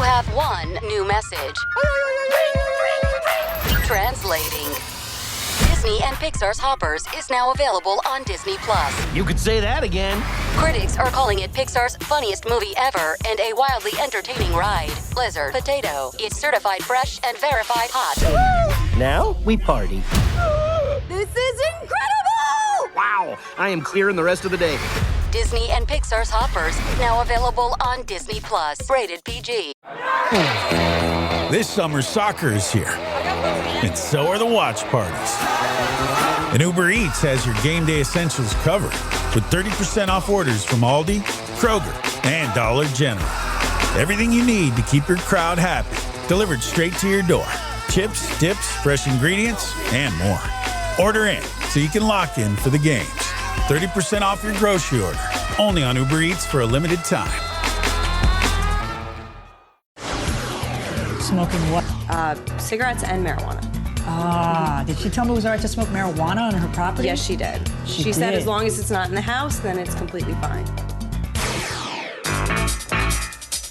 have one new message. Translating. Disney and Pixar's Hoppers is now available on Disney+. You could say that again. Critics are calling it Pixar's funniest movie ever and a wildly entertaining ride. Blizzard Potato. It's certified fresh and verified hot. Now we party. This is incredible! Wow, I am clearing the rest of the day. Disney and Pixar's Hoppers, now available on Disney+. Rated PG. This summer, soccer is here, and so are the watch parties. And Uber Eats has your game day essentials covered with 30% off orders from Aldi, Kroger, and Dollar General. Everything you need to keep your crowd happy, delivered straight to your door. Chips, dips, fresh ingredients, and more. Order in so you can lock in for the games. 30% off your grocery order, only on Uber Eats for a limited time. Smoking what? Cigarettes and marijuana. Did she tell me it was all right to smoke marijuana on her property? Yes, she did. She did. said as long as it's not in the house, then it's completely fine.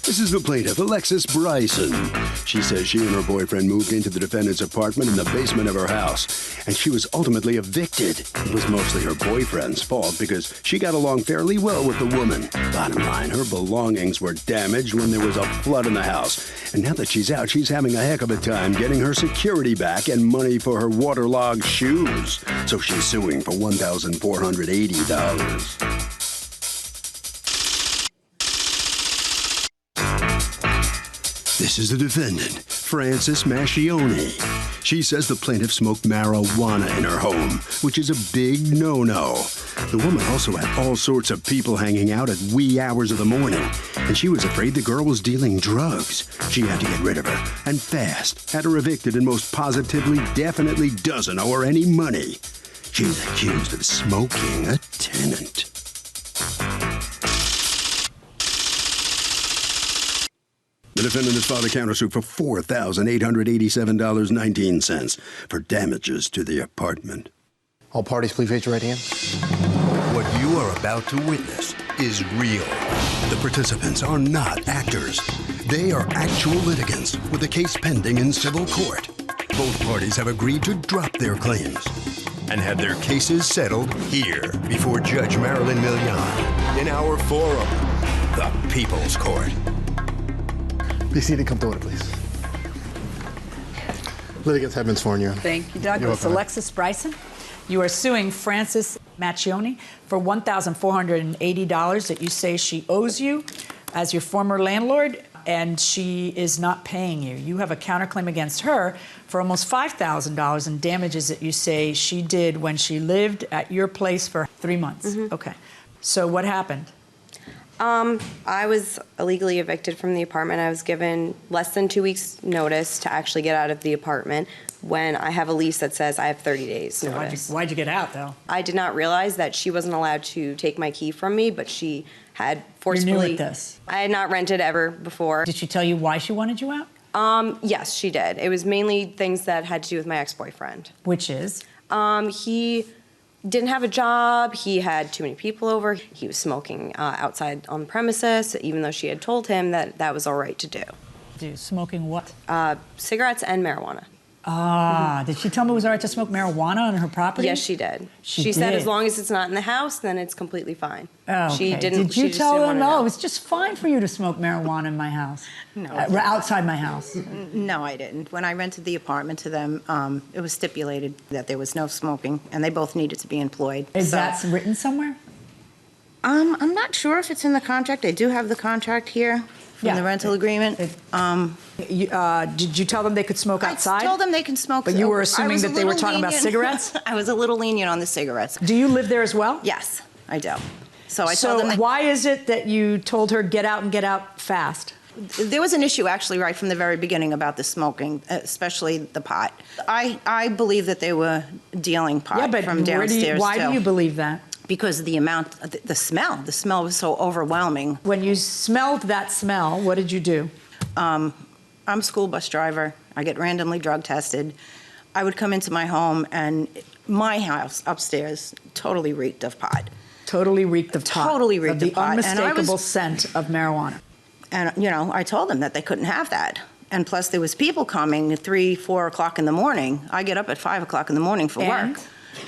This is the plaintiff, Alexis Bryson. She says she and her boyfriend moved into the defendant's apartment in the basement of her house, and she was ultimately evicted. It was mostly her boyfriend's fault because she got along fairly well with the woman. Bottom line, her belongings were damaged when there was a flood in the house. And now that she's out, she's having a heck of a time getting her security back and money for her waterlogged shoes. So she's suing for $1,480. This is the defendant, Frances Mascione. She says the plaintiff smoked marijuana in her home, which is a big no-no. The woman also had all sorts of people hanging out at wee hours of the morning, and she was afraid the girl was dealing drugs. She had to get rid of her, and fast. Had her evicted and most positively, definitely doesn't owe her any money. She's accused of smoking a tenant. The defendant has filed a countersuit for $4,887.19 for damages to the apartment. All parties, please raise your right hand. What you are about to witness is real. The participants are not actors. They are actual litigants with a case pending in civil court. Both parties have agreed to drop their claims and have their cases settled here before Judge Marilyn Milian in our forum, the People's Court. Be seated, come to order, please. Litigants have been sworn in. Thank you, Douglas. Alexis Bryson, you are suing Frances Mascione for $1,480 that you say she owes you as your former landlord, and she is not paying you. You have a counterclaim against her for almost $5,000 in damages that you say she did when she lived at your place for 3 months. Mm-hmm. Okay. So what happened? I was illegally evicted from the apartment. I was given less than 2 weeks' notice to actually get out of the apartment when I have a lease that says I have 30 days notice. Why'd you get out, though? I did not realize that she wasn't allowed to take my key from me, but she had forcefully... You're new at this. I had not rented ever before. Did she tell you why she wanted you out? Yes, she did. It was mainly things that had to do with my ex-boyfriend. Which is? He didn't have a job. He had too many people over. He was smoking outside on the premises, even though she had told him that that was all right to do. Smoking what? Cigarettes and marijuana. Did she tell me it was all right to smoke marijuana on her property? Yes, she did. She said did. as long as it's not in the house, then it's completely fine. Oh, okay. She didn't. Did you just tell didn't her, wanna no, know. it's just fine for you to smoke marijuana in my house? No. Outside my house? No, I didn't. When I rented the apartment to them, it was stipulated that there was no smoking, and they both needed to be employed. Is that written somewhere? I'm not sure if it's in the contract. I do have the contract here from the rental agreement. Did you tell them they could smoke outside? I told them they can smoke. But you were assuming that they were talking about cigarettes? I was a little lenient on the cigarettes. Do you live there as well? Yes, I do. So I told them that why is it that you told her get out and get out fast? there was an issue actually right from the very beginning about the smoking, especially the pot. I believe that they were dealing pot from downstairs. Why do you believe that? Because the amount, the smell was so overwhelming. When you smelled that smell, what did you do? I'm a school bus driver. I get randomly drug tested. I would come into my home and my house upstairs totally reeked of pot. Totally reeked of pot. Totally reeked of pot. The unmistakable scent of marijuana. And, I told them that they couldn't have that. And plus, there was people coming at 3, 4 o'clock in the morning. I get up at 5 o'clock in the morning for work.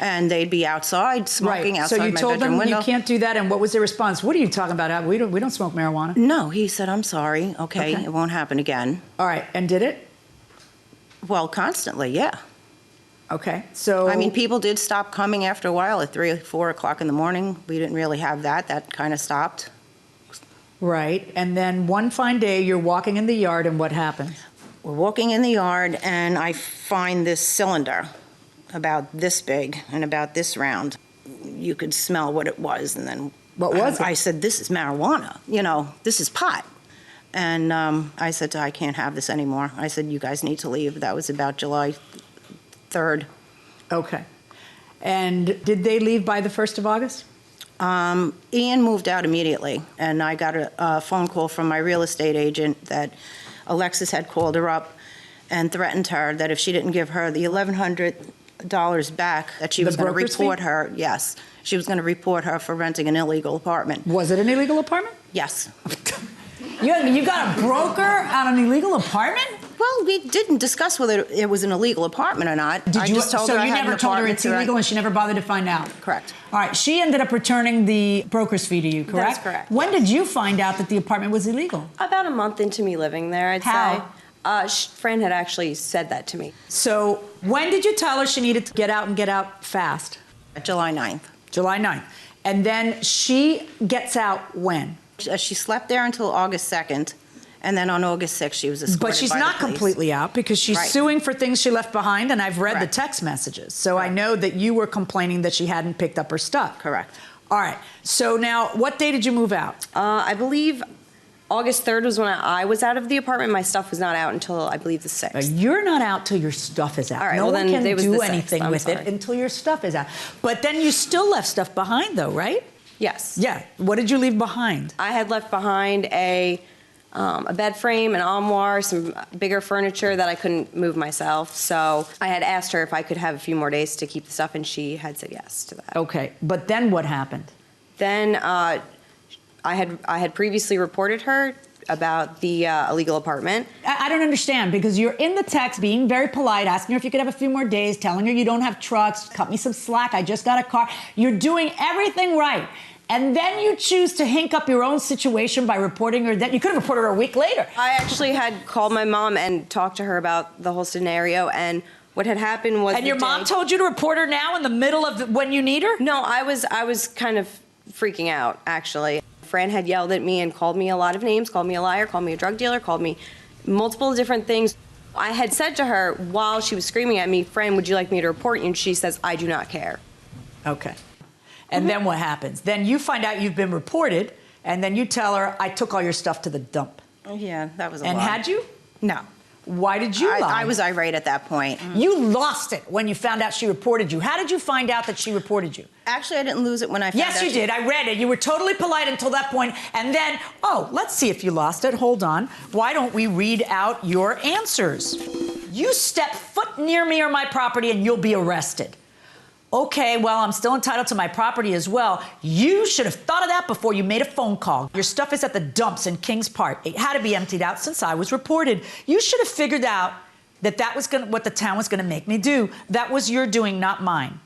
And they'd be outside smoking outside my bedroom window. So you told them you can't do that, and what was their response? What are you talking about? We don't smoke marijuana. No, he said, I'm sorry. Okay, it won't happen again. All right, and did it? Well, constantly, yeah. Okay, so... I mean, people did stop coming after a while at 3 or 4 o'clock in the morning. We didn't really have that. That kind of stopped. Right, and then one fine day, you're walking in the yard, and what happens? We're walking in the yard, and I find this cylinder about this big and about this round. You could smell what it was, and then... What was it? I said, this is marijuana. This is pot. And I said to her, I can't have this anymore. I said, you guys need to leave. That was about July 3rd. Okay. And did they leave by the 1st of August? Ian moved out immediately, and I got a phone call from my real estate agent that Alexis had called her up and threatened her that if she didn't give her the $1,100 back, that she was going to report her. Yes, she was going to report her for renting an illegal apartment. Was it an illegal apartment? Yes. You got a broker on an illegal apartment? Well, we didn't discuss whether it was an illegal apartment or not. So you never told her it's illegal, and she never bothered to find out? Correct. All right, she ended up returning the broker's fee to you, correct? That's correct. When did you find out that the apartment was illegal? About a month into me living there, I'd How? say. Fran had actually said that to me. So when did you tell her she needed to get out and get out fast? July 9th. July 9th. And then she gets out when? She slept there until August 2nd, and then on August 6th she was escorted by the police. But she's not completely out because she's suing for things she left behind, and I've read the text messages. So I know that you were complaining that she hadn't picked up her stuff. Correct. All right. So now, what day did you move out? I believe August 3rd was when I was out of the apartment. My stuff was not out until, I believe, the 6th. You're not out till your stuff is out. All right, no well, one then can it was do the 6th. anything with it until your stuff is out. But then you still left stuff behind, though, right? Yes. Yeah. What did you leave behind? I had left behind a bed frame, an armoire, some bigger furniture that I couldn't move myself. So I had asked her if I could have a few more days to keep the stuff, and she had said yes to that. Okay. But then what happened? Then I had previously reported her about the illegal apartment. I don't understand, because you're in the text being very polite, asking her if you could have a few more days, telling her you don't have trucks, cut me some slack, I just got a car. You're doing everything right. And then you choose to hink up your own situation by reporting her that you could have reported her a week later. I actually had called my mom and talked to her about the whole scenario, and what had happened was... And your mom told you to report her now in the middle of when you need her? No, I was kind of freaking out, actually. Fran had yelled at me and called me a lot of names, called me a liar, called me a drug dealer, called me multiple different things. I had said to her while she was screaming at me, Fran, would you like me to report you? And she says, I do not care. Okay. And then what happens? Then you find out you've been reported, and then you tell her, I took all your stuff to the dump. Yeah, that was a And lie. had you? No. Why did you lie? I was irate at that point. You lost it when you found out she reported you. How did you find out that she reported you? Actually, I didn't lose it when I found out. Yes, you did. I read it. You were totally polite until that point. And then, let's see if you lost it. Hold on. Why don't we read out your answers? You step foot near me or my property and you'll be arrested. Okay, well, I'm still entitled to my property as well. You should have thought of that before you made a phone call. Your stuff is at the dumps in Kings Park. It had to be emptied out since I was reported. You should have figured out that was what the town was going to make me do. That was your doing, not mine.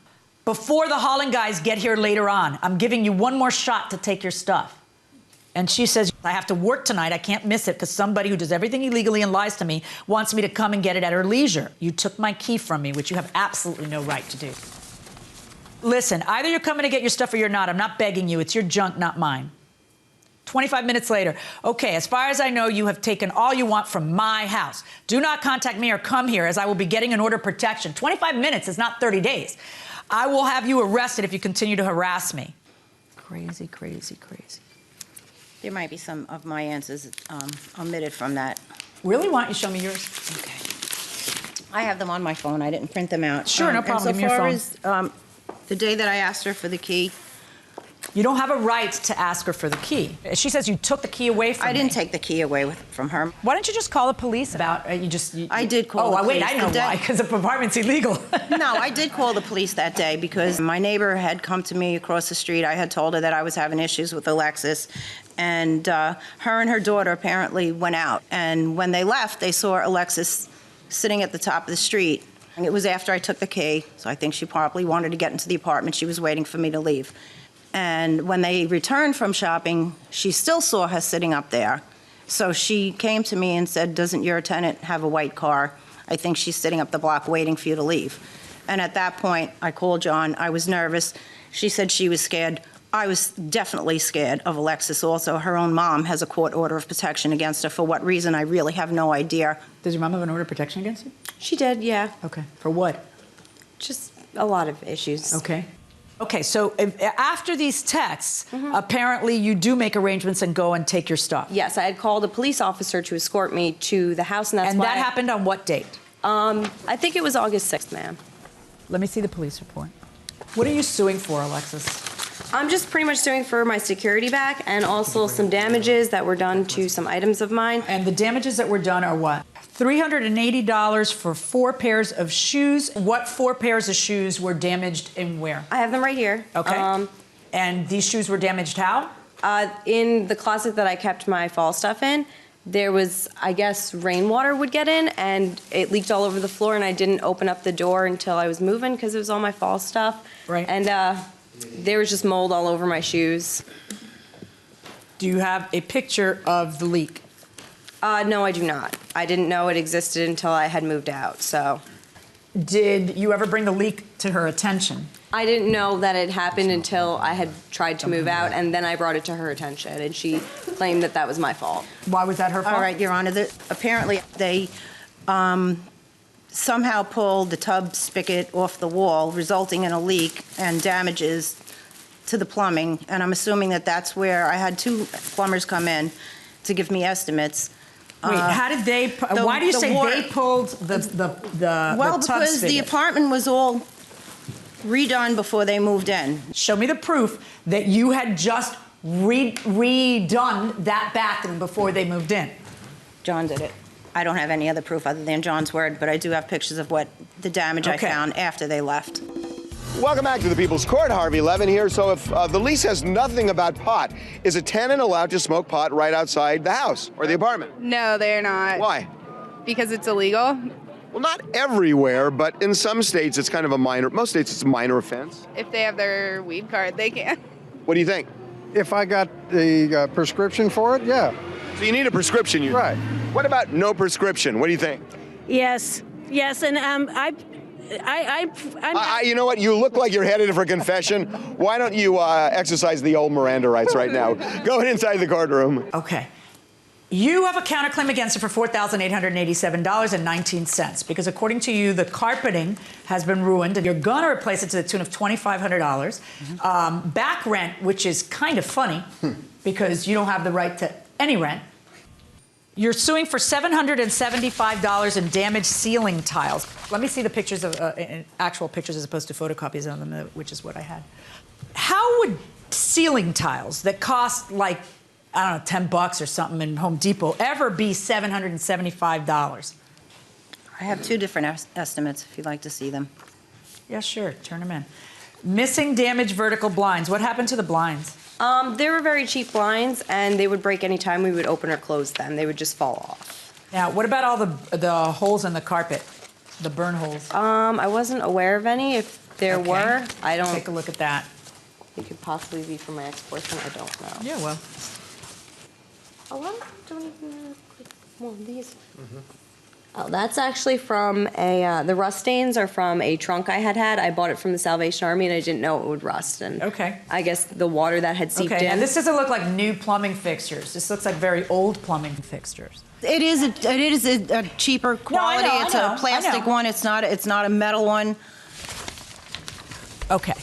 Before the hauling guys get here later on, I'm giving you one more shot to take your stuff. And she says, I have to work tonight. I can't miss it because somebody who does everything illegally and lies to me wants me to come and get it at her leisure. You took my key from me, which you have absolutely no right to do. Listen, either you're coming to get your stuff or you're not. I'm not begging you. It's your junk, not mine. 25 minutes later. Okay, as far as I know, you have taken all you want from my house. Do not contact me or come here, as I will be getting an order of protection. 25 minutes is not 30 days. I will have you arrested if you continue to harass me. Crazy, crazy, crazy. There might be some of my answers omitted from that. Really? Why don't you show me yours? Okay. I have them on my phone. I didn't print them out. Sure, no problem. And Give me your phone. As, the day that I asked her for the key. You don't have a right to ask her for the key. She says you took the key away from me. I didn't take the key away from her. Why don't you just call the police about I did call the police. Wait, I know why, because the apartment's illegal. No, I did call the police that day because my neighbor had come to me across the street. I had told her that I was having issues with Alexis, And her and her daughter apparently went out. And when they left, they saw Alexis sitting at the top of the street. And it was after I took the key, so I think she probably wanted to get into the apartment. She was waiting for me to leave. And when they returned from shopping, she still saw her sitting up there. So she came to me and said, "Doesn't your tenant have a white car? I think she's sitting up the block waiting for you to leave." And at that point, I called John. I was nervous. She said she was scared. I was definitely scared of Alexis also. Her own mom has a court order of protection against her. For what reason, I really have no idea. Does your mom have an order of protection against you? She did, yeah. Okay. For what? Just a lot of issues. Okay. Okay, so after these texts, apparently you do make arrangements and go and take your stuff. Yes, I had called a police officer to escort me to the house, and that's And why... that happened on what date? I think it was August 6th, ma'am. Let me see the police report. What are you suing for, Alexis? I'm just pretty much suing for my security back and also some damages that were done to some items of mine. And the damages that were done are what? $380 for 4 pairs of shoes. What 4 pairs of shoes were damaged and where? I have them right here. Okay. And these shoes were damaged how? In the closet that I kept my fall stuff in, there was, I guess, rainwater would get in, and it leaked all over the floor, and I didn't open up the door until I was moving because it was all my fall stuff. Right. And there was just mold all over my shoes. Do you have a picture of the leak? No, I do not. I didn't know it existed until I had moved out, so. Did you ever bring the leak to her attention? I didn't know that it happened until I had tried to move out, and then I brought it to her attention, and she claimed that that was my fault. Why was that her fault? All right, Your Honor. Apparently, they somehow pulled the tub spigot off the wall, resulting in a leak and damages to the plumbing. And I'm assuming that that's where I had 2 plumbers come in to give me estimates. Wait, how did they? Why do you say they pulled the Well, the tub because the spigot? apartment was all redone before they moved in. Show me the proof that you had just redone that bathroom before they moved in. John did it. I don't have any other proof other than John's word, but I do have pictures of what the damage I found after they left. Welcome back to the People's Court. Harvey Levin here. So if the lease has nothing about pot, is a tenant allowed to smoke pot right outside the house or the apartment? No, they're not. Why? Because it's illegal. Well, not everywhere, but in some states it's kind of a minor, most states it's a minor offense. If they have their weed card, they can. What do you think? If I got the prescription for it, yeah. So you need a prescription. Right. What about no prescription? What do you think? Yes, and you know what? You look like you're headed for confession. Why don't you exercise the old Miranda rights right now? Go inside the courtroom. Okay. You have a counterclaim against her for $4,887.19 because according to you, the carpeting has been ruined and you're going to replace it to the tune of $2,500. Back rent, which is kind of funny because you don't have the right to any rent. You're suing for $775 in damaged ceiling tiles. Let me see the pictures of actual pictures as opposed to photocopies of them, which is what I had. How would ceiling tiles that cost like, I don't know, $10 or something in Home Depot ever be $775? I have 2 different estimates if you'd like to see them. Yeah, sure. Turn them in. Missing damaged vertical blinds. What happened to the blinds? They were very cheap blinds, and they would break any time we would open or close them. They would just fall off. Now, what about all the holes in the carpet, the burn holes? I wasn't aware of any. If there were, I don't... Take a look at that. It could possibly be from my ex-boyfriend. I don't know. Yeah, well. A lot of them don't even have one of these. Oh, that's actually from the rust stains are from a trunk I had. I bought it from the Salvation Army, and I didn't know it would rust. And I guess the water that had seeped in. And this doesn't look like new plumbing fixtures. This looks like very old plumbing fixtures. It is a cheaper quality. It's a plastic one. It's not a metal one. Okay.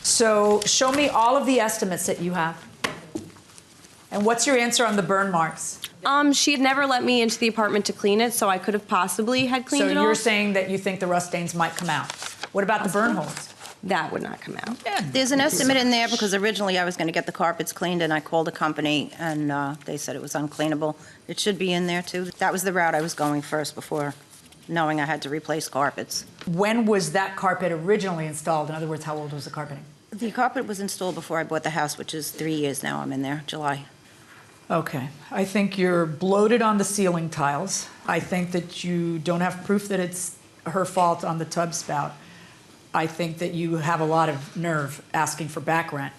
So show me all of the estimates that you have. And what's your answer on the burn marks? She had never let me into the apartment to clean it, so I could have possibly had cleaned it off. So you're saying that you think the rust stains might come out. What about the burn holes? That would not come out. Yeah, there's an estimate in there because originally I was going to get the carpets cleaned, and I called a company, and they said it was uncleanable. It should be in there, too. That was the route I was going first before knowing I had to replace carpets. When was that carpet originally installed? In other words, how old was the carpeting? The carpet was installed before I bought the house, which is 3 years now I'm in there, July. Okay. I think you're bloated on the ceiling tiles. I think that you don't have proof that it's her fault on the tub spout. I think that you have a lot of nerve asking for back rent.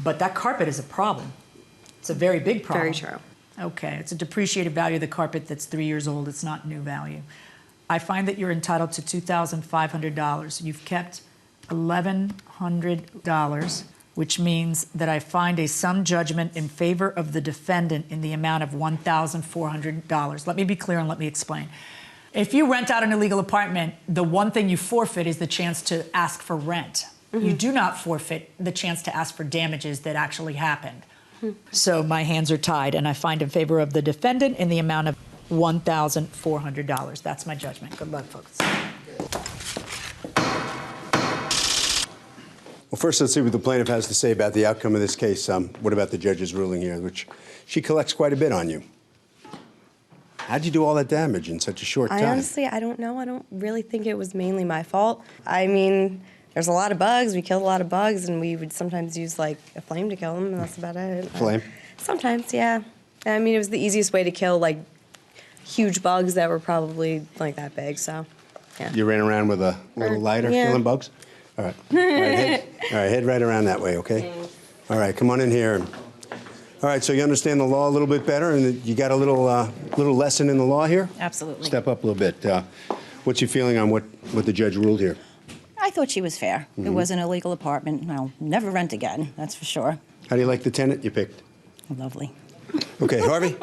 But that carpet is a problem. It's a very big problem. Very true. Okay. It's a depreciated value of the carpet that's 3 years old. It's not new value. I find that you're entitled to $2,500. You've kept $1,100, which means that I find a sum judgment in favor of the defendant in the amount of $1,400. Let me be clear and let me explain. If you rent out an illegal apartment, the one thing you forfeit is the chance to ask for rent. Mm-hmm. You do not forfeit the chance to ask for damages that actually happened. Mm-hmm. So my hands are tied, and I find in favor of the defendant in the amount of $1,400. That's my judgment. Good luck, folks. Well, first, let's see what the plaintiff has to say about the outcome of this case. What about the judge's ruling here, which she collects quite a bit on you? How'd you do all that damage in such a short time? Honestly, I don't know. I don't really think it was mainly my fault. I mean, there's a lot of bugs. We killed a lot of bugs, and we would sometimes use, like, a flame to kill them, and that's about it. Flame? Sometimes, yeah. I mean, it was the easiest way to kill, like, huge bugs that were probably, like, that big, so, yeah. You ran around with a little lighter killing bugs? All right. All right, head right around that way, okay? All right, come on in here. All right, so you understand the law a little bit better, and you got a little lesson in the law here? Absolutely. Step up a little bit. What's your feeling on what the judge ruled here? I thought she was fair. It was an illegal apartment. I'll never rent again, that's for sure. How do you like the tenant you picked? Lovely. Okay, Harvey?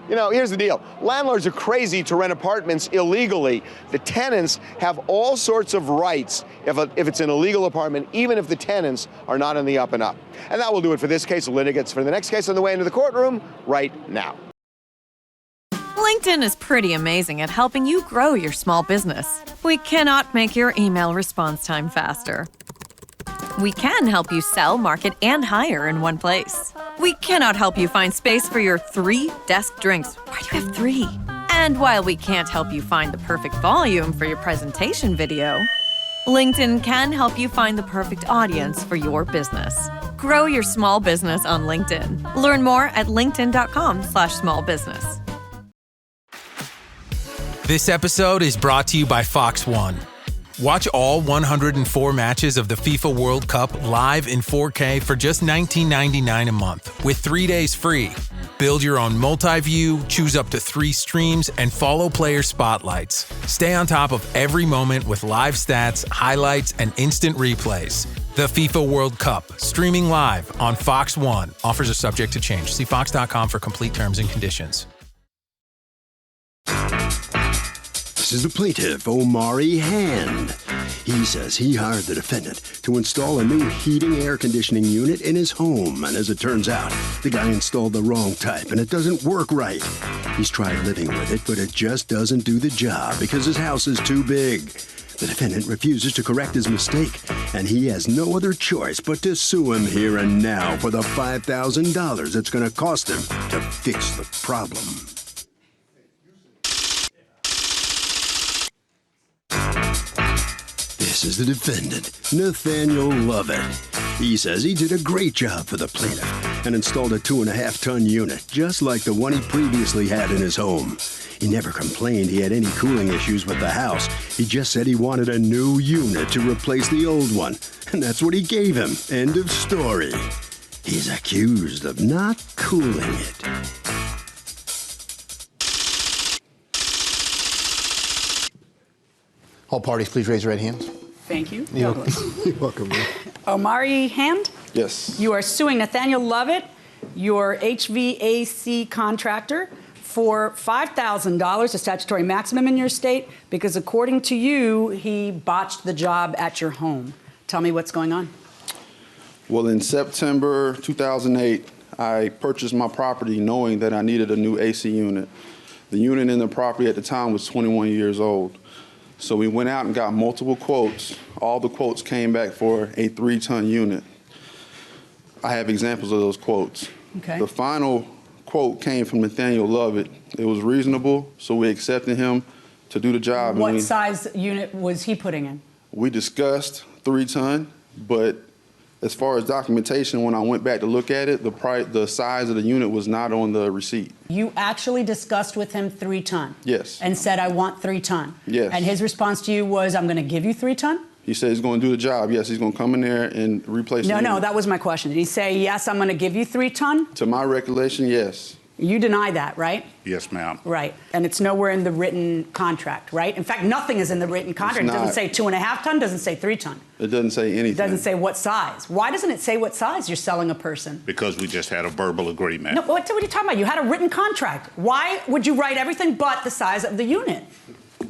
You know, here's the deal. Landlords are crazy to rent apartments illegally. The tenants have all sorts of rights if it's an illegal apartment, even if the tenants are not in the up and up. And that will do it for this case. The litigants for the next case on the way into the courtroom right now. LinkedIn is pretty amazing at helping you grow your small business. We cannot make your email response time faster. We can help you sell, market, and hire in one place. We cannot help you find space for your 3 desk drinks. Why do you have 3? And while we can't help you find the perfect volume for your presentation video, LinkedIn can help you find the perfect audience for your business. Grow your small business on LinkedIn. Learn more at linkedin.com/smallbusiness. This episode is brought to you by Fox One. Watch all 104 matches of the FIFA World Cup live in 4K for just $19.99 a month with 3 days free. Build your own multi-view, choose up to 3 streams, and follow player spotlights. Stay on top of every moment with live stats, highlights, and instant replays. The FIFA World Cup, streaming live on Fox One. Offers are subject to change. See fox.com for complete terms and conditions. This is the plaintiff, Omari Hand. He says he hired the defendant to install a new heating air conditioning unit in his home. And as it turns out, the guy installed the wrong type and it doesn't work right. He's tried living with it, but it just doesn't do the job because his house is too big. The defendant refuses to correct his mistake, and he has no other choice but to sue him here and now for the $5,000 it's going to cost him to fix the problem. This is the defendant, Nathaniel Lovett. He says he did a great job for the plaintiff and installed a 2.5-ton unit, just like the one he previously had in his home. He never complained he had any cooling issues with the house. He just said he wanted a new unit to replace the old one, and that's what he gave him. End of story. He's accused of not cooling it. All parties, please raise your right hands. Thank you. You're welcome. Man. Omari Hand, Yes. you are suing Nathaniel Lovett, your HVAC contractor, for $5,000, a statutory maximum in your state, because according to you, he botched the job at your home. Tell me what's going on. Well, in September 2008, I purchased my property knowing that I needed a new AC unit. The unit in the property at the time was 21 years old. So we went out and got multiple quotes. All the quotes came back for a 3-ton unit. I have examples of those quotes. Okay. The final quote came from Nathaniel Lovett. It was reasonable, so we accepted him to do the job. What size unit was he putting in? We discussed 3-ton, but As far as documentation, when I went back to look at it, the size of the unit was not on the receipt. You actually discussed with him 3 ton? Yes. And said, I want 3 ton? Yes. And his response to you was, I'm going to give you 3 ton? He said he's going to do the job. Yes, he's going to come in there and replace the unit. No, that was my question. Did he say, yes, I'm going to give you 3 ton? To my recollection, yes. You deny that, right? Yes, ma'am. Right. And it's nowhere in the written contract, right? In fact, nothing is in the written contract. It doesn't say 2.5 ton, doesn't say 3 ton. It doesn't say anything. It doesn't say what size. Why doesn't it say what size you're selling a person? Because we just had a verbal agreement. No, what are you talking about? You had a written contract. Why would you write everything but the size of the unit?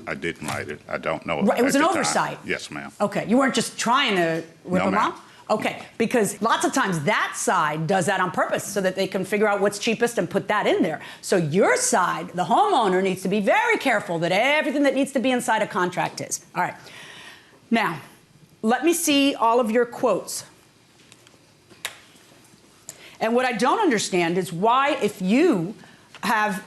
I didn't write it. I don't know. Right, it was at an the time. oversight. Yes, ma'am. Okay, you weren't just trying to rip No, them ma'am. off? Okay, because lots of times that side does that on purpose so that they can figure out what's cheapest and put that in there. So your side, the homeowner, needs to be very careful that everything that needs to be inside a contract is. All right. Now, let me see all of your quotes. And what I don't understand is why, if you have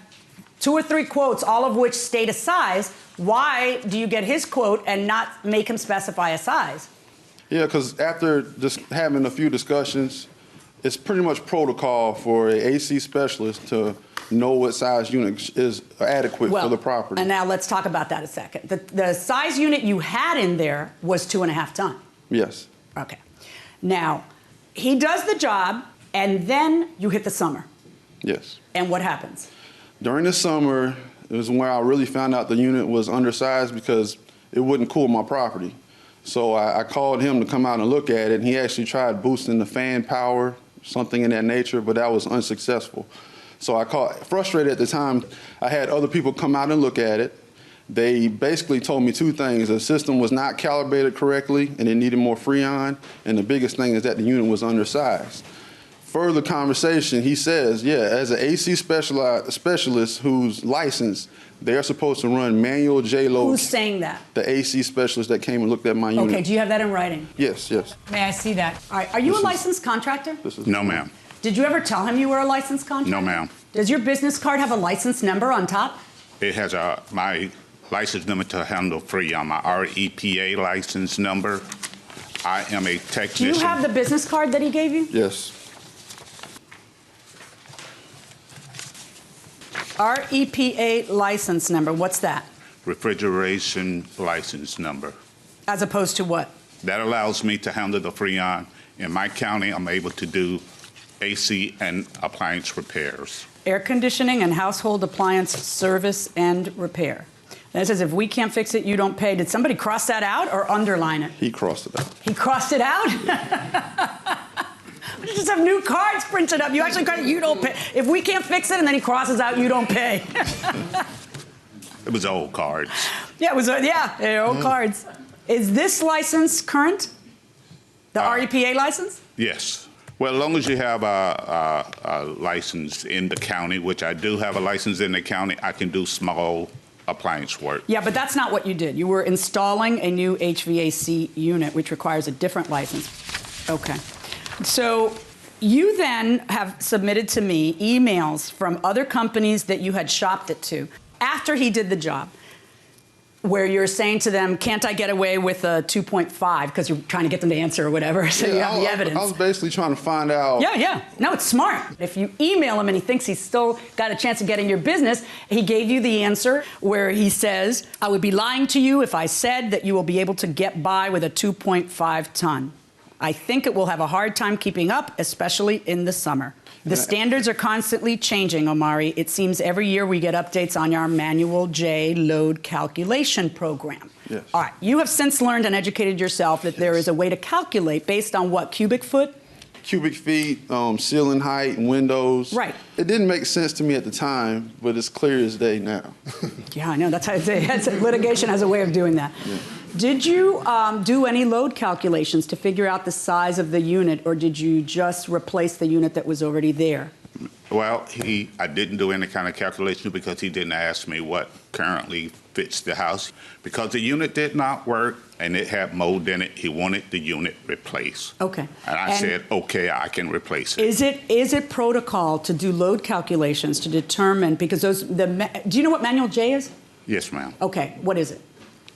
2 or 3 quotes, all of which state a size, why do you get his quote and not make him specify a size? Yeah, because after just having a few discussions, it's pretty much protocol for an AC specialist to know what size unit is adequate for the property. And now let's talk about that a second. The size unit you had in there was 2.5 ton. Yes. Okay. Now, he does the job, and then you hit the summer. Yes. And what happens? During the summer, it was where I really found out the unit was undersized because it wouldn't cool my property. So I called him to come out and look at it, and he actually tried boosting the fan power, something in that nature, but that was unsuccessful. So I frustrated at the time. I had other people come out and look at it. They basically told me 2 things. The system was not calibrated correctly, and it needed more Freon, and the biggest thing is that the unit was undersized. Further conversation, he says, yeah, as an AC specialist who's licensed, they're supposed to run manual J-load. Who's saying that? The AC specialist that came and looked at my unit. Okay, do you have that in writing? Yes, yes. May I see that? All right, are you a licensed contractor? No, ma'am. Did you ever tell him you were a licensed contractor? No, ma'am. Does your business card have a license number on top? It has my license number to handle Freon, my REPA license number. I am a technician. Do you have the business card that he gave you? Yes. REPA license number, what's that? Refrigeration license number. As opposed to what? That allows me to handle the Freon. In my county, I'm able to do AC and appliance repairs. Air conditioning and household appliance service and repair. That says if we can't fix it, you don't pay. Did somebody cross that out or underline it? He crossed it out. He crossed it out? We just have new cards printed up. You actually got it, you don't pay. If we can't fix it, and then he crosses out, you don't pay. It was old cards. Yeah, it was, old cards. Is this license current? The REPA license? Yes. Well, as long as you have a license in the county, which I do have a license in the county, I can do small appliance work. Yeah, but that's not what you did. You were installing a new HVAC unit, which requires a different license. Okay. So you then have submitted to me emails from other companies that you had shopped it to after he did the job, where you're saying to them, can't I get away with a 2.5 because you're trying to get them to answer or whatever, so you have the evidence. I was basically trying to find out. Yeah. No, it's smart. If you email him and he thinks he's still got a chance of getting your business, he gave you the answer where he says, I would be lying to you if I said that you will be able to get by with a 2.5 ton. I think it will have a hard time keeping up, especially in the summer. The standards are constantly changing, Omari. It seems every year we get updates on our manual J load calculation program. Yes. All right. You have since learned and educated yourself that there is a way to calculate based on what, cubic foot? Cubic feet, ceiling height, windows. Right. It didn't make sense to me at the time, but it's clear as day now. Yeah, I know. That's how litigation has a way of doing that. Yeah. Did you do any load calculations to figure out the size of the unit, or did you just replace the unit that was already there? Well, I didn't do any kind of calculation because he didn't ask me what currently fits the house. Because the unit did not work and it had mold in it, he wanted the unit replaced. Okay. And I said, okay, I can replace it. Is it protocol to do load calculations to determine, because do you know what manual J is? Yes, ma'am. Okay, what is it?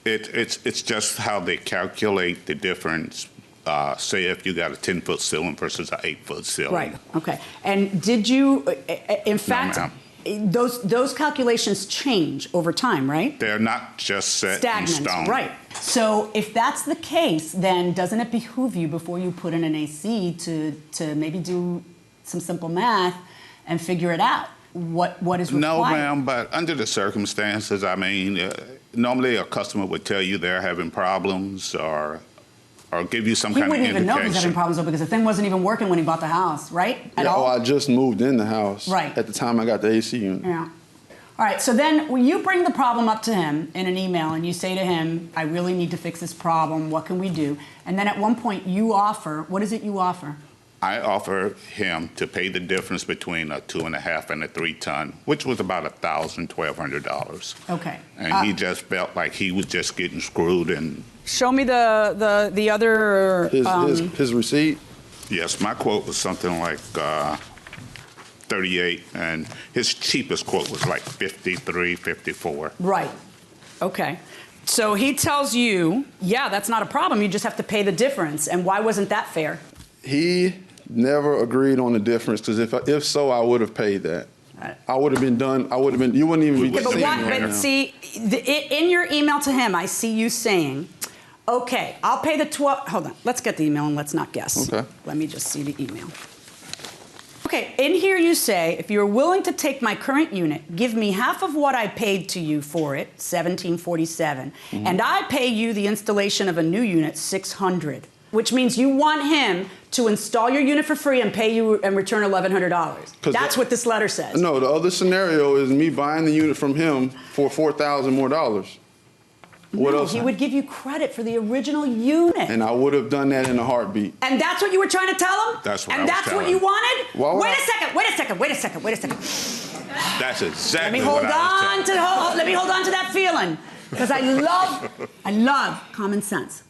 It's just how they calculate the difference say if you got a 10-foot ceiling versus an 8-foot ceiling. Right. Okay. And did you, in fact, ma'am. those calculations change over time, right? They're not just set Stagnant, in stone. right. So if that's the case, then doesn't it behoove you before you put in an AC to maybe do some simple math and figure it out? What is required? No, ma'am, but under the circumstances, I mean, normally a customer would tell you they're having problems or give you some kind of indication. He wouldn't even know he was having problems, though, because the thing wasn't even working when he bought the house, right? At all? I just moved in the house. Right. At the time I got the AC unit. Yeah. All right, so then when you bring the problem up to him in an email and you say to him, I really need to fix this problem, what can we do? And then at one point you offer, what is it you offer? I offer him to pay the difference between a 2.5 and a 3-ton, which was about $1,200. Okay. And he just felt like he was just getting screwed. And Show me the other... His receipt? yes, my quote was something like 38, and his cheapest quote was like 53, 54. Right. Okay. So he tells you, yeah, that's not a problem. You just have to pay the difference. And why wasn't that fair? He never agreed on the difference, because if so, I would have paid that. I would have been done. You wouldn't even be seeing me right now. See, in your email to him, I see you saying, okay, I'll pay the 12. Hold on. Let's get the email and let's not guess. Okay. Let me just see the email. Okay, in here you say, if you're willing to take my current unit, give me half of what I paid to you for it, $1,747, and I pay you the installation of a new unit, $600, which means you want him to install your unit for free and pay you and return $1,100. That's what this letter says. No, the other scenario is me buying the unit from him for $4,000 more. What else? He would give you credit for the original unit. And I would have done that in a heartbeat. And that's what you were trying to tell him? That's what and I was that's telling what you him. wanted? Wait a second. That's exactly Let me hold on to that feeling, because I love common sense.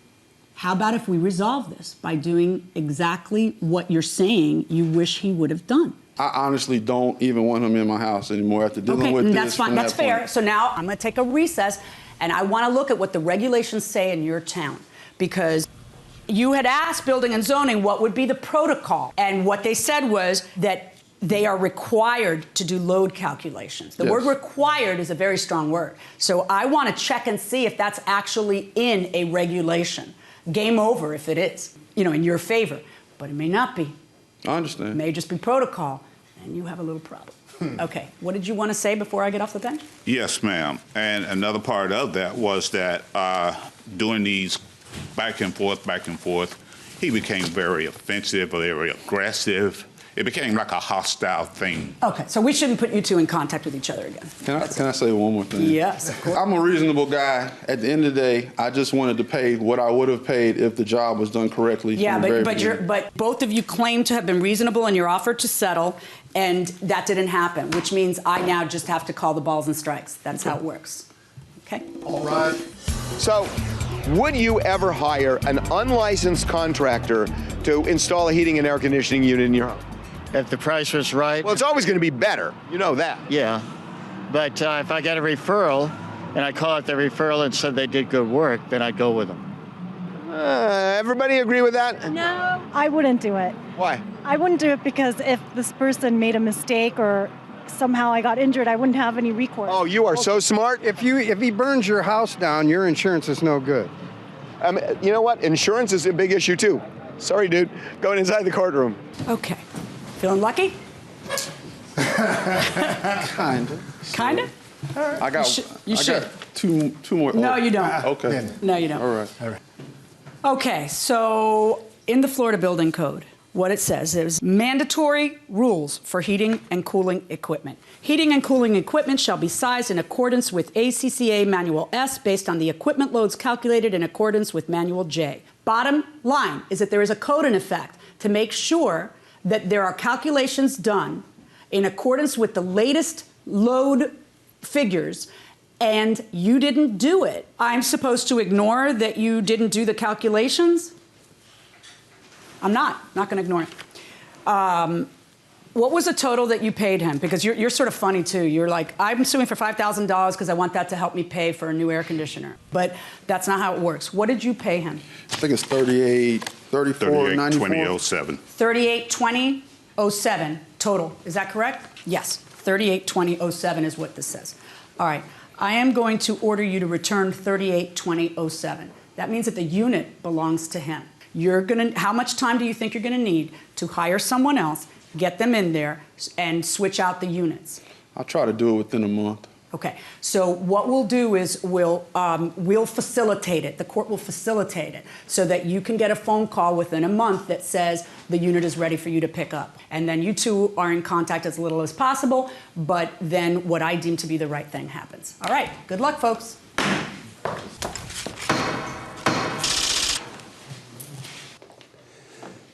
How about if we resolve this by doing exactly what you're saying you wish he would have done? I honestly don't even want him in my house anymore after dealing with this. That's fine. That's fair. So now I'm going to take a recess, and I want to look at what the regulations say in your town, because you had asked Building and Zoning what would be the protocol, and what they said was that they are required to do load calculations. The word required is a very strong word. So I want to check and see if that's actually in a regulation. Game over if it is, in your favor. But it may not be. I understand. It may just be protocol, and you have a little problem. Okay, what did you want to say before I get off the bench? Yes, ma'am. And another part of that was that doing these back and forth, he became very offensive, very aggressive. It became like a hostile thing. Okay, so we shouldn't put you two in contact with each other again. Can I say one more thing? Yes, of course. I'm a reasonable guy. At the end of the day, I just wanted to pay what I would have paid if the job was done correctly. Yeah, but both of you claim to have been reasonable in your offer to settle, and that didn't happen, which means I now just have to call the balls and strikes. That's how it works. Okay? All right. So, would you ever hire an unlicensed contractor to install a heating and air conditioning unit in your home? If the price was right. Well, it's always going to be better. You know that. Yeah. But if I get a referral and I call it the referral and said they did good work, then I'd go with them. Everybody agree with that? No, I wouldn't do it. Why? I wouldn't do it because if this person made a mistake or somehow I got injured, I wouldn't have any recourse. Oh, you are so smart. If he burns your house down, your insurance is no good. You know what? Insurance is a big issue, too. Sorry, dude. Going inside the courtroom. Okay. Feeling lucky? Kinda. Kinda? I got two more. No, you don't. Okay. No, you don't. All right. Okay, so in the Florida Building Code, what it says is mandatory rules for heating and cooling equipment. Heating and cooling equipment shall be sized in accordance with ACCA Manual S based on the equipment loads calculated in accordance with Manual J. Bottom line is that there is a code in effect to make sure that there are calculations done in accordance with the latest load figures, and you didn't do it. I'm supposed to ignore that you didn't do the calculations? I'm not going to ignore it. What was the total that you paid him? Because you're sort of funny, too. You're like, I'm suing for $5,000 because I want that to help me pay for a new air conditioner. But that's not how it works. What did you pay him? I think it's $38,2007. $38,2007 total. Is that correct? Yes. $38,2007 is what this says. All right. I am going to order you to return $38,2007. That means that the unit belongs to him. How much time do you think you're going to need to hire someone else, get them in there, and switch out the units? I'll try to do it within a month. Okay. So what we'll do is we'll facilitate it. The court will facilitate it so that you can get a phone call within a month that says the unit is ready for you to pick up. And then you two are in contact as little as possible, but then what I deem to be the right thing happens. All right. Good luck, folks.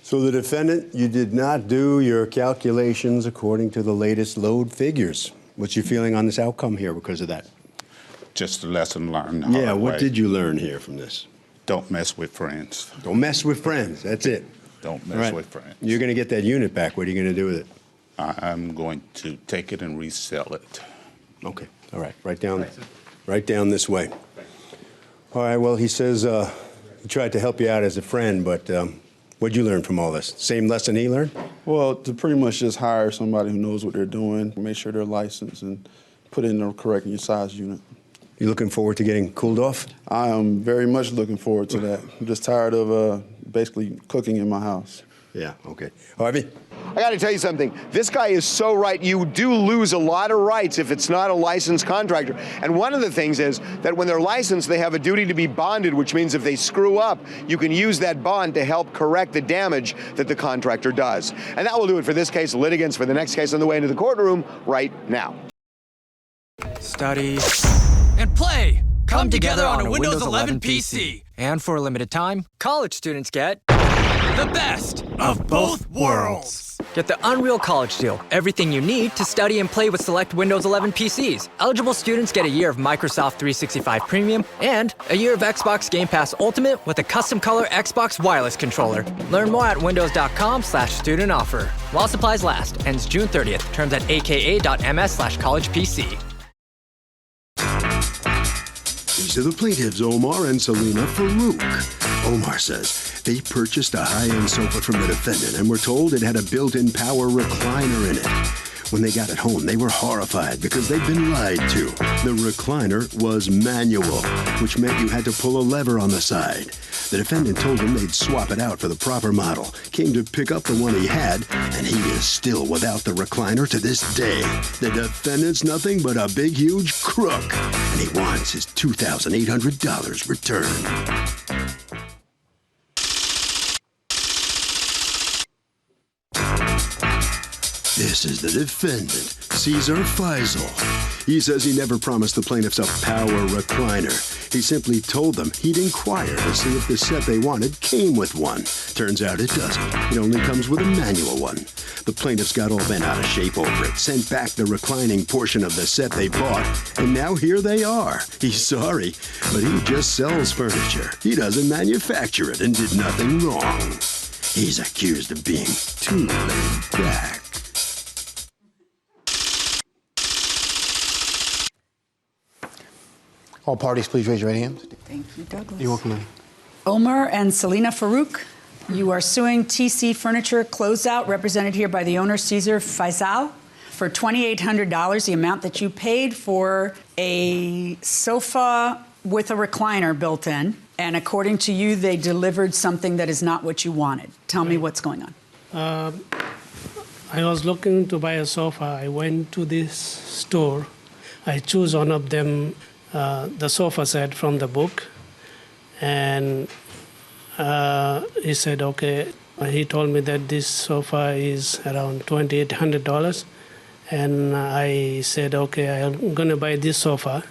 So the defendant, you did not do your calculations according to the latest load figures. What's your feeling on this outcome here because of that? Just a lesson learned. Yeah, what did you learn here from this? Don't mess with friends. Don't mess with friends, that's it. Don't mess with friends. You're going to get that unit back. What are you going to do with it? I'm going to take it and resell it. Okay, all right, right down this way. All right, well, he says he tried to help you out as a friend, but what'd you learn from all this? Same lesson he learned? Well, to pretty much just hire somebody who knows what they're doing, make sure they're licensed, and put in the correct size unit. You looking forward to getting cooled off? I am very much looking forward to that. I'm just tired of basically cooking in my house. Yeah, okay. Harvey? I got to tell you something. This guy is so right. You do lose a lot of rights if it's not a licensed contractor. And one of the things is that when they're licensed, they have a duty to be bonded, which means if they screw up, you can use that bond to help correct the damage that the contractor does. And that will do it for this case. Litigants for the next case on the way into the courtroom right now. Study and play come together on a Windows 11 PC. And for a limited time, college students get the best of both worlds. Get the Unreal College Deal. Everything you need to study and play with select Windows 11 PCs. Eligible students get a year of Microsoft 365 Premium and a year of Xbox Game Pass Ultimate with a custom color Xbox wireless controller. Learn more at windows.com/student offer. While supplies last. Ends June 30th. Terms at aka.ms/collegepc. These are the plaintiffs, Omar and Selena Farouk. Omar says they purchased a high-end sofa from the defendant and were told it had a built-in power recliner in it. When they got it home, they were horrified because they'd been lied to. The recliner was manual, which meant you had to pull a lever on the side. The defendant told him they'd swap it out for the proper model, came to pick up the one he had, and he is still without the recliner to this day. The defendant's nothing but a big, huge crook, and he wants his $2,800 returned. This is the defendant, Cesar Faisal. He says he never promised the plaintiffs a power recliner. He simply told them he'd inquire to see if the set they wanted came with one. Turns out it doesn't. It only comes with a manual one. The plaintiffs got all bent out of shape over it, sent back the reclining portion of the set they bought, and now here they are. He's sorry, but he just sells furniture. He doesn't manufacture it and did nothing wrong. He's accused of being too laid back. All parties, please raise your right hands. Thank you, Douglas. You're welcome, ma'am. Omar and Selena Farouk, you are suing TC Furniture Closeout, represented here by the owner, Cesar Faisal, for $2,800, the amount that you paid for a sofa with a recliner built in. And according to you, they delivered something that is not what you wanted. Tell me what's going on. I was looking to buy a sofa. I went to this store. I chose one of them, the sofa set from the book. And he said, okay. He told me that this sofa is around $2,800. And I said, okay, I'm going to buy this sofa,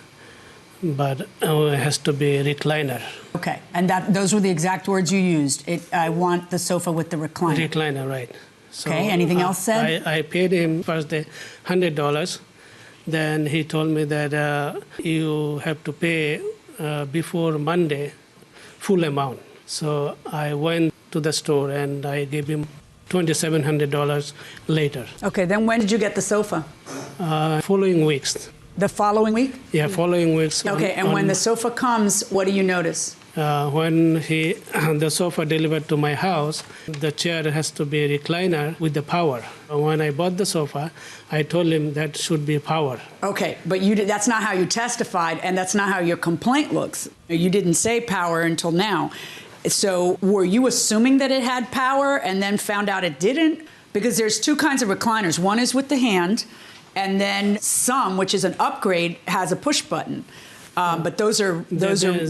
but it has to be a recliner. Okay, and those were the exact words you used. I want the sofa with the recliner. Recliner, right. So, okay, anything else said? I paid him first the $100. Then he told me that you have to pay before Monday full amount. So I went to the store and I gave him $2,700 later. Okay, then when did you get the sofa? Following weeks. The following week? Yeah, following weeks. Okay, and when the sofa comes, what do you notice? When the sofa delivered to my house, the chair has to be a recliner with the power. When I bought the sofa, I told him that should be power. Okay, but that's not how you testified, and that's not how your complaint looks. You didn't say power until now. So were you assuming that it had power and then found out it didn't? Because there's two kinds of recliners. One is with the hand, and then some, which is an upgrade, has a push button. But those are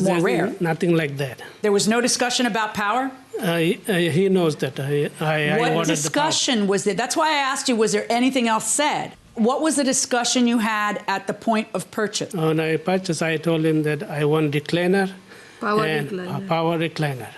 more rare. Nothing like that. There was no discussion about power? He knows that I What discussion was there? That's why I asked you, was there anything else said? What was the discussion you had at the point of purchase? When I purchased, I told him that I want recliner. A power recliner.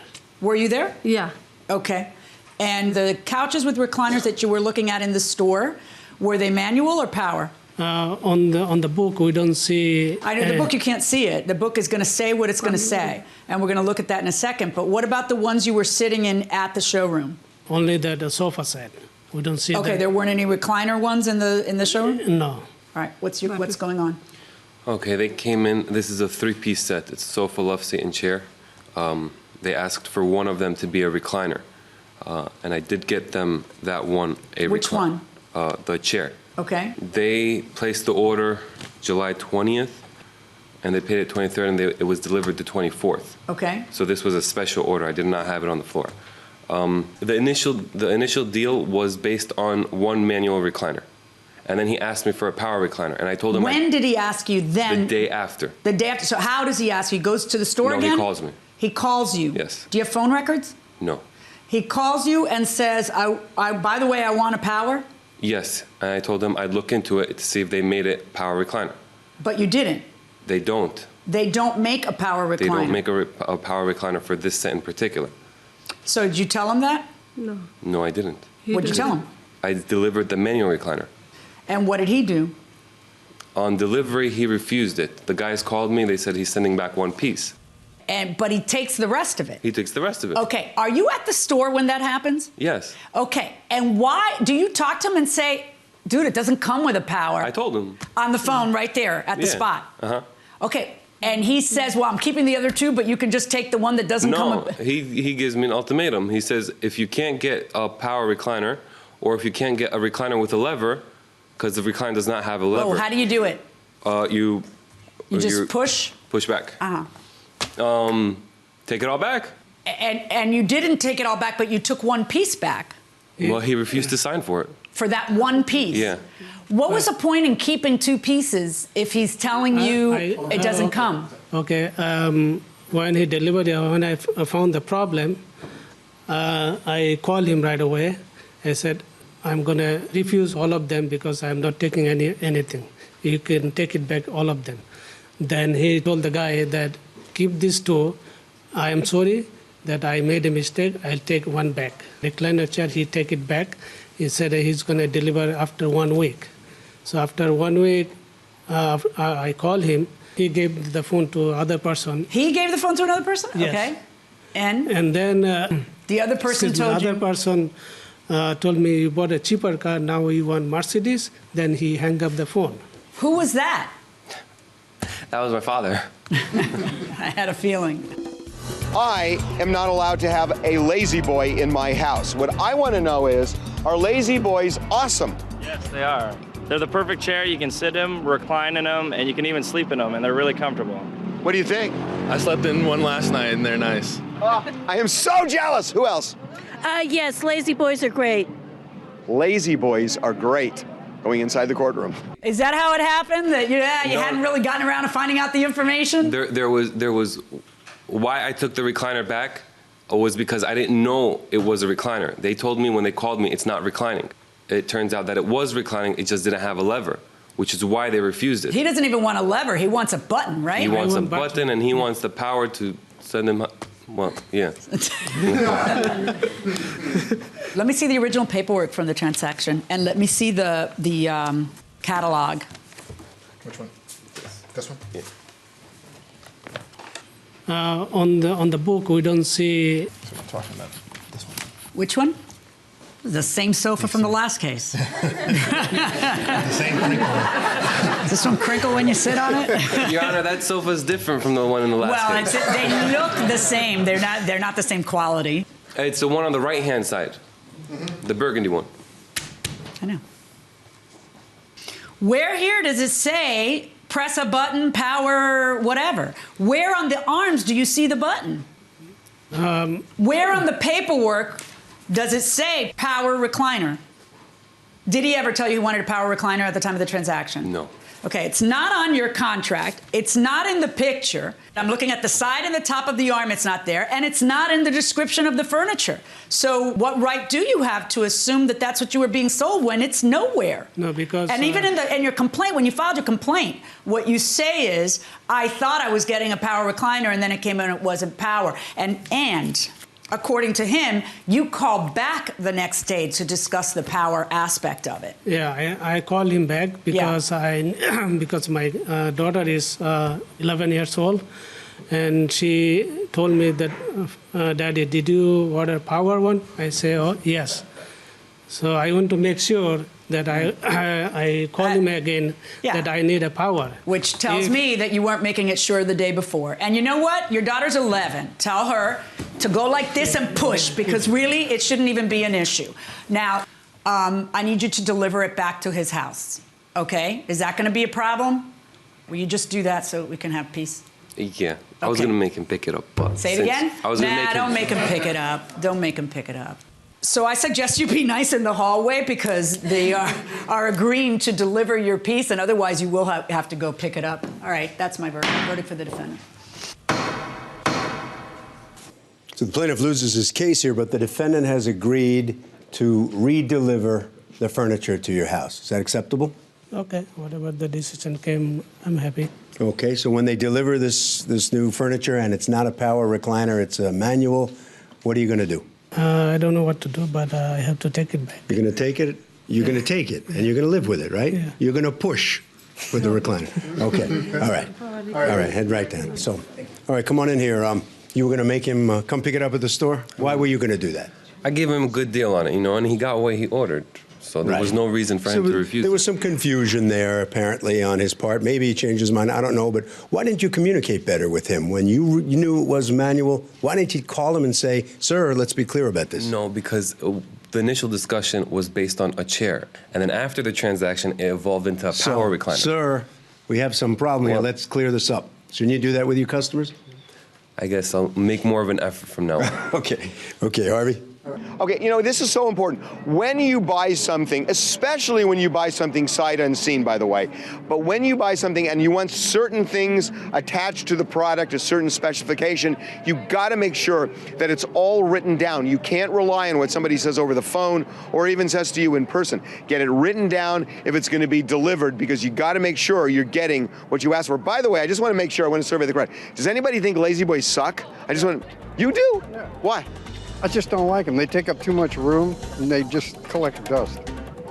Were you there? Yeah. Okay. And the couches with recliners that you were looking at in the store, were they manual or power? On the book, we don't see. I know the book, you can't see it. The book is going to say what it's going to say, and we're going to look at that in a second. But what about the ones you were sitting in at the showroom? Only the sofa set. We don't see. Okay, there weren't any recliner ones in the showroom? No. All right, what's going on? Okay, they came in. This is a 3-piece set. It's sofa, love seat, and chair. They asked for one of them to be a recliner, and I did get them that one. Which one? The chair. Okay. They placed the order July 20th, and they paid it 23rd, and it was delivered the 24th. Okay. So this was a special order. I did not have it on the floor. The initial deal was based on one manual recliner, and then he asked me for a power recliner, and I told him. When did he ask you then? The day after. The day after. So how does he ask you? He goes to the store again? No, he calls me. He calls you? Yes. Do you have phone records? No. He calls you and says, by the way, I want a power? Yes, and I told them I'd look into it to see if they made it power recliner. But you didn't. They don't. They don't make a power recliner. They don't make a power recliner for this set in particular. So did you tell him that? No. No, I didn't. What'd you tell him? I delivered the manual recliner. And what did he do? On delivery, he refused it. The guys called me. They said he's sending back one piece. But he takes the rest of it. He takes the rest of it. Okay. Are you at the store when that happens? Yes. Okay. And why do you talk to him and say, dude, it doesn't come with a power? I told him. On the phone right there at the spot. Uh-huh. Okay. And he says, well, I'm keeping the other two, but you can just take the one that doesn't come with... No, he gives me an ultimatum. He says, if you can't get a power recliner, or if you can't get a recliner with a lever, because the recliner does not have a lever. Oh, how do you do it? You just push? Push back. Uh-huh. Take it all back. And you didn't take it all back, but you took one piece back. Well, he refused to sign for it. For that one piece? Yeah. What was the point in keeping two pieces if he's telling you it doesn't come? Okay. When he delivered it, when I found the problem, I called him right away. I said, I'm going to refuse all of them because I'm not taking anything. You can take it back, all of them. Then he told the guy that, keep these two. I am sorry that I made a mistake. I'll take one back. Recliner chair, he take it back. He said he's going to deliver after 1 week. So after 1 week, I called him. He gave the phone to other person. He gave the phone to another person? Yes. Okay. And then the other person told you? The other person told me, you bought a cheaper car, now you want Mercedes. Then he hung up the phone. Who was that? That was my father. I had a feeling. I am not allowed to have a lazy boy in my house. What I want to know is, are lazy boys awesome? Yes, they are. They're the perfect chair. You can sit in, recline in them, and you can even sleep in them, and they're really comfortable. What do you think? I slept in one last night, and they're nice. Oh, I am so jealous. Who else? Yes, lazy boys are great. Lazy boys are great. Going inside the courtroom. Is that how it happened? That you hadn't really gotten around to finding out the information? There was why I took the recliner back was because I didn't know it was a recliner. They told me when they called me it's not reclining. It turns out that it was reclining, it just didn't have a lever, which is why they refused it. He doesn't even want a lever, he wants a button, right? He wants a button and he wants the power to send him, well, yeah. Let me see the original paperwork from the transaction, and let me see the catalog. Which one? This one? Yeah. On the book, we don't see. So we're talking about this one. Which one? The same sofa from the last case. The same crinkle. Does this one crinkle when you sit on it? Your Honor, that sofa is different from the one in the last case. Well, they look the same. They're not the same quality. It's the one on the right-hand side, the burgundy one. I know. Where here does it say press a button, power, whatever? Where on the arms do you see the button? Where on the paperwork does it say power recliner? Did he ever tell you he wanted a power recliner at the time of the transaction? No. Okay, it's not on your contract. It's not in the picture. I'm looking at the side and the top of the arm. It's not there. And it's not in the description of the furniture. So what right do you have to assume that that's what you were being sold when it's nowhere? No, because... And even in your complaint, when you filed your complaint, what you say is, I thought I was getting a power recliner, and then it came in and it wasn't power. And according to him, you called back the next day to discuss the power aspect of it. Yeah, I called him back because because my daughter is 11 years old, and she told me that, Daddy, did you order power one? I say, oh, yes. So I want to make sure that I call him again that I need a power. Which tells me that you weren't making it sure the day before. And you know what? Your daughter's 11. Tell her to go like this and push, because really it shouldn't even be an issue. Now, I need you to deliver it back to his house, okay? Is that going to be a problem? Will you just do that so we can have peace? Yeah, I was going to make him pick it up, but... Say it again? Don't make him pick it up. Don't make him pick it up. So I suggest you be nice in the hallway, because they are agreeing to deliver your piece, and otherwise you will have to go pick it up. All right, that's my verdict. Verdict for the defendant. So the plaintiff loses his case here, but the defendant has agreed to redeliver the furniture to your house. Is that acceptable? Okay, whatever the decision came, I'm happy. Okay, so when they deliver this new furniture and it's not a power recliner, it's a manual, what are you going to do? I don't know what to do, but I have to take it back. You're going to take it? You're going to take it, and you're going to live with it, right? Yeah. You're going to push with the recliner. Okay, all right. All right, head right down. So, all right, come on in here. You were going to make him come pick it up at the store? Why were you going to do that? I gave him a good deal on it, and he got what he ordered. So there was no reason for him to refuse. There was some confusion there, apparently, on his part. Maybe he changed his mind. I don't know. But why didn't you communicate better with him? When you knew it was manual, why didn't you call him and say, sir, let's be clear about this? No, because the initial discussion was based on a chair. And then after the transaction, it evolved into a power recliner. Sir, we have some problem here. Let's clear this up. Shouldn't you do that with your customers? I guess I'll make more of an effort from now on. Okay, Harvey. Okay, this is so important. When you buy something, especially when you buy something sight unseen, by the way, but when you buy something and you want certain things attached to the product, a certain specification, you got to make sure that it's all written down. You can't rely on what somebody says over the phone or even says to you in person. Get it written down if it's going to be delivered, because you got to make sure you're getting what you asked for. By the way, I just want to make sure, I want to survey the crowd. Does anybody think lazy boys suck? You do? Yeah. Why? I just don't like them. They take up too much room, and they just collect dust.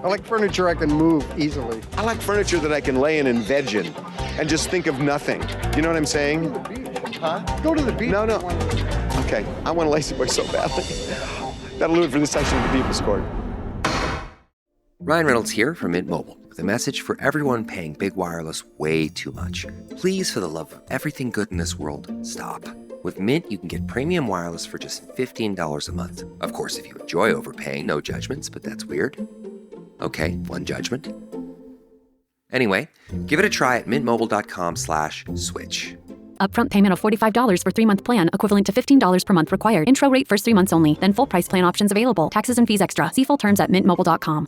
I like furniture I can move easily. I like furniture that I can lay in and veg in and just think of nothing. You know what I'm saying? Go to the beach. Huh? Go to the beach. No. Okay, I want a lazy boy so badly. That'll do it for this section of the People's Court. Ryan Reynolds here from Mint Mobile with a message for everyone paying big wireless way too much. Please, for the love of everything good in this world, stop. With Mint, you can get premium wireless for just $15 a month. Of course, if you enjoy overpaying, no judgments, but that's weird. Okay, one judgment. Anyway, give it a try at mintmobile.com/switch. Upfront payment of $45 for 3-month plan, equivalent to $15 per month required. Intro rate first 3 months only, then full price plan options available. Taxes and fees extra. See full terms at mintmobile.com.